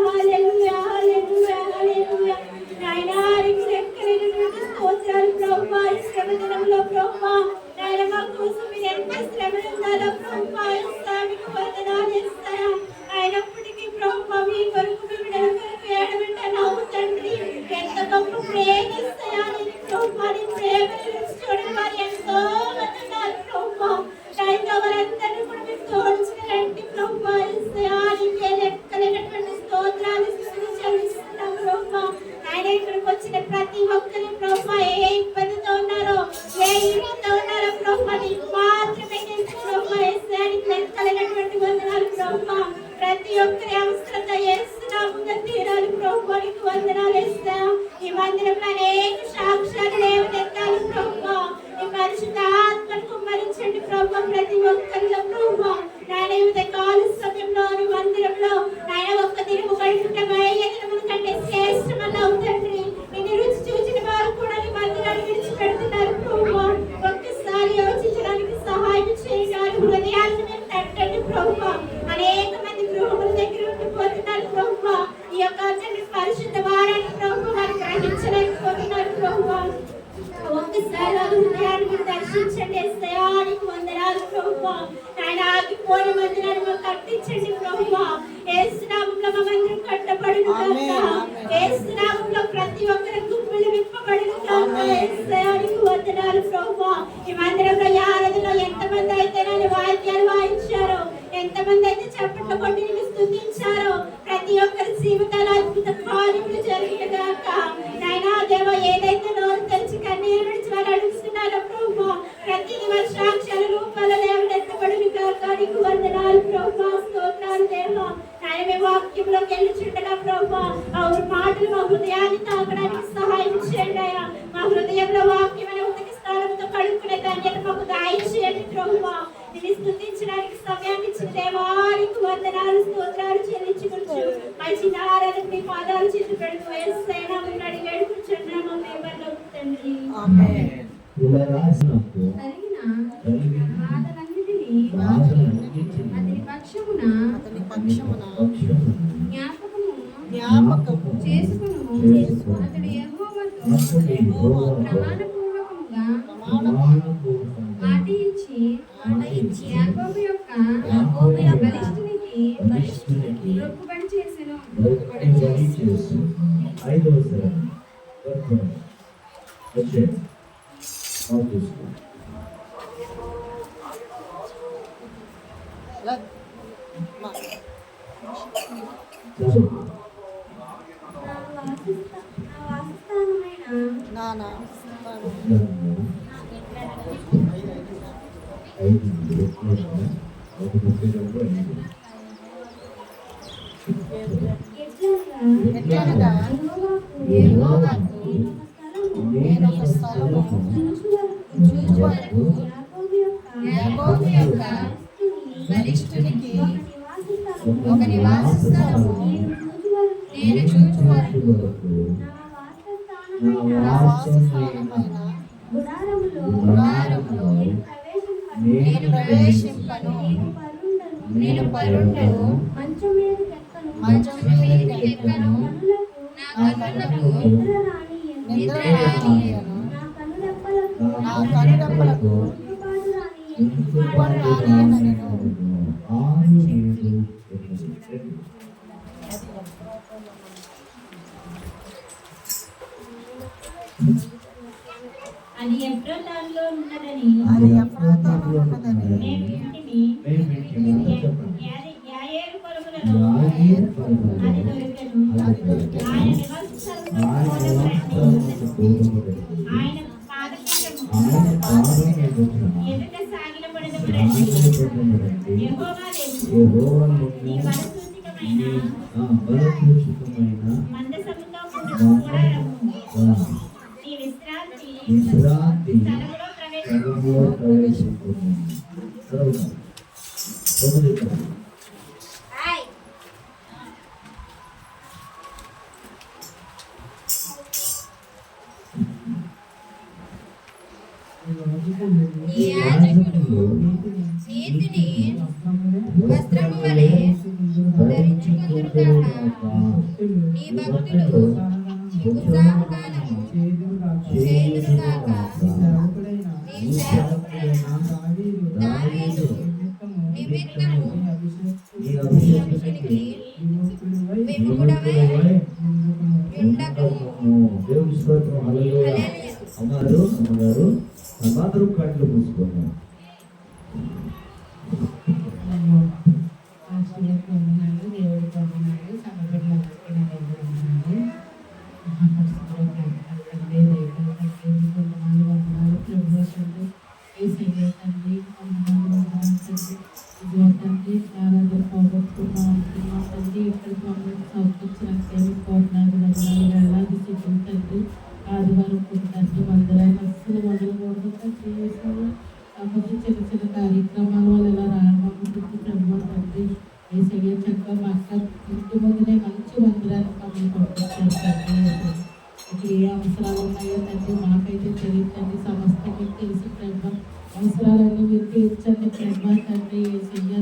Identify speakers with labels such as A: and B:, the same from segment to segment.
A: Hallelujah, hallelujah. స్తోత్రాలు ప్రభువా. ఈ శ్రమ దినంలో ప్రభువా నాయన మా కోసం మీరు ఎంత శ్రమలు ఉండాలో ప్రభువా మీకు వందనాలు యేసయ్యా. అయినప్పటికీ ప్రభువా మీ కొరకు మీ బిడ్డల కొరకు ఏడబెట్టావు తండ్రి. ఎంత గొప్ప ప్రేమ యేసయ్యా నీకు ప్రభువా. నీ ప్రేమను రుచి చూడని వారు ఎంతో మంది ఉన్నారు ప్రభువా. నాయన వారందరినీ కూడా మీరు తోడ్చినండి ప్రభువా యేసయ్యా. నీకే లెక్కలేనటువంటి స్తోత్రాలు చెల్లిస్తున్నాం ప్రభువా. ఆయన ఇక్కడికి వచ్చిన ప్రతి ఒక్కరి ప్రభువా ఏ ఇబ్బందితో ఉన్నారో ఏ ఇరుకుతో ఉన్నారో ప్రభువా నీకు మాత్రమే తెలుసు ప్రభువా యేసయ్యా. నీకు లెక్కలేనటువంటి వందనాలు ప్రభువా. ప్రతి ఒక్కరి అవసరత యేసునామమున తీరాలి ప్రభువా. నీకు వందనాలు యేసయ్యా. ఈ మందిరంలో అనేక సాక్ష్యాలు లేవనెత్తాలి ప్రభువా. ఈ పరిశుద్ధ ఆత్మను కుమ్మరించండి ప్రభువా ప్రతి ఒక్కరిలో ప్రభువా. నాయన ఉదయకాల సమయంలో మందిరంలో నాయన ఒక్క దినము గడుపుట వేల దినముల కంటే శ్రేష్టమన్నావు తండ్రి. నిన్ను రుచి చూచిన వారు కూడా నీ మందిరాన్ని విడిచిపెడుతున్నారు ప్రభువా. ఒక్కసారి యోచించడానికి సహాయం చేయండి. హృదయాలను మీరు తట్టండి ప్రభువా. అనేక మంది గృహముల దగ్గర ఉండిపోతున్నారు ప్రభువా. ఈ యొక్క పరిశుద్ధ వారాన్ని ప్రభువా వారు గ్రహించలేకపోతున్నారు ప్రభువా. ఒక్కసారి హృదయాన్ని మీరు దర్శించండి యేసయ్యా. నీకు వందనాలు ప్రభువా. నాయన ఆగిపోయిన మందిరాన్ని మాకు కట్టించండి ప్రభువా. యేసునామములో మా మందిరం కట్టబడును గాక. యేసునామములో ప్రతి ఒక్కరి గుమ్మిళ్ళు విప్పబడును గాక. యేసయ్యా నీకు వందనాలు ప్రభువా. ఈ మందిరంలో ఈ ఆరాధనలో ఎంతమంది అయితే నాయన వాయిద్యాలు వాయించారో, ఎంతమంది అయితే చప్పట్లు కొట్టి నిన్ను స్తుతించారో ప్రతి ఒక్కరి జీవితాల అద్భుత కార్యములు జరుగును గాక. నాయనా దేవా ఏదైతే నోరు తెరిచి కన్నీరు విడిచి వారు అడుగుతున్నారో ప్రభువా ప్రతిది వారి సాక్ష్యాల రూపాల్లో లేవనెత్తబడును గాక. నీకు వందనాలు ప్రభువా. స్తోత్రాలు దేవా. నాయన మీ వాక్యంలోకి వెళ్ళుచుండగా ప్రభువా ఆ మాటలు మా హృదయాన్ని తాకడానికి సహాయం చేయండి అయ్యా. మా హృదయంలో వాక్యమైన ఉదక స్థానంతో కడుక్కునే ధన్యత మాకు దయచేయండి ప్రభువా. నిన్ను స్తుతించడానికి సమయాన్ని ఇచ్చిన దేవా నీకు వందనాలు స్తోత్రాలు చెల్లించుకుంటూ మంచి ఆరాధన మీ పాదాలు చేతి పెడుతూ యేసయ్య నామమున అడిగి వేడుకుంటున్నాము మీ పరలోక తండ్రి. ఆమేన్. అతని పక్షమున జ్ఞాపకము చేసుకును. అతడు యెహోవాతో ప్రమాణపూర్వకముగా మాట ఇచ్చి యాకోబు యొక్క బలిష్ఠునికి మొక్కుబడి చేసెను.
B: బలిష్ఠునికి ఒక నివాస స్థలము నేను చూచు వరకు నా వాసస్థానమైన గుడారములో నేను ప్రవేశింపను. నేను పరుండను, మంచం మీదకి ఎక్కను. నా కన్నులకు నిద్ర రానియను. నా కనురెప్పలకు ఇంకుపాటు రానియనెను.
A: అది ఎఫ్రాతాలో ఉన్నదని యాయేలు పొరుగులలో అది దొరికెను. ఆయన ఆయన పాదపీఠము ఎదుట సాగిలపడదమునండి. యెహోవా దేవుడు నీ బలసూచకమైన మందసముతో కూడిన గుడారము నీ విశ్రాంతి స్థలములో ప్రవేశించుము.
B: యాజకుడు నీతిని వస్త్రము వలె ధరించుకొందురుగాక. నీ భక్తులు ఉత్సాహగానము చేయుదురుగాక. నీ సేవకుడైన దావీదు నిమిత్తము
C: నీ అభిషేకునికి
B: విముఖుడవై ఉండకము.
C: దేవుని స్తోత్రం. హల్లెలూయా. అమ్మగారు అందరూ కళ్ళు మూసుకున్నాం.
D: దేవుడి పొందనాలు సమగ్రంగా ఆదివారం తండ్రి మందిరాన్ని అస్సలు వదలకూడదు తండ్రి. కాకపోతే చిన్న చిన్న కార్యక్రమాల వల్ల ఇలా రావడానికి ప్రభు తండ్రి ఏసయ్య చక్కగా మా అక్క ఇంటి ముందునే మంచి మందిరాన్ని మమ్మల్ని పంపించారు తండ్రి. ఇక్కడ ఏ అవసరాలు ఉన్నాయో తండ్రి మాకైతే తెలియదండి, సమస్తం మీకు తెలిసి ప్రభు అవసరాలన్నీ మీరు తీర్చండి ప్రభు తండ్రి. ఏసయ్య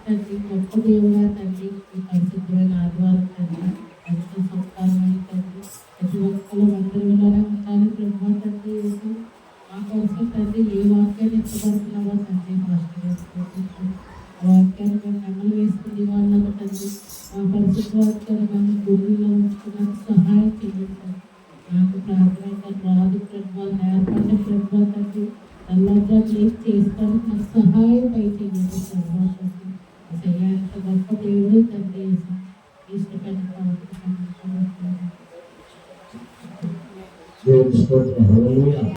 D: తండ్రి గొప్ప దేవుడా తండ్రి. ఈ పరిశుద్ధమైన ఆదివారం తండ్రి ఎంతో సత్కారమైన తండ్రి. ప్రతి ఒక్కరు మందిరంలోనే ఉండాలి ప్రభు తండ్రి. మా కోసం తండ్రి ఏ వాక్యాన్ని ఇష్టపడుతున్నావో తండ్రి ఆ వాక్యాన్ని మేము నెమ్మలు వేసుకుని వాళ్ళకు తండ్రి మా పరిశుద్ధ వాక్యాన్ని మేము గురువులో ఉంచుకున్నట్టు సహాయం చేయండి. నాకు ప్రార్థన రాదు ప్రభు నేర్పండి ప్రభు తండ్రి. నల్లగా ప్లేస్ చేసుకోవడానికి నాకు సహాయం చేయండి ప్రభు తండ్రి. అసలు ఎంత గొప్ప దేవుడు తండ్రి. ఇష్టపడి
C: దేవుని స్తోత్రం. హల్లెలూయా.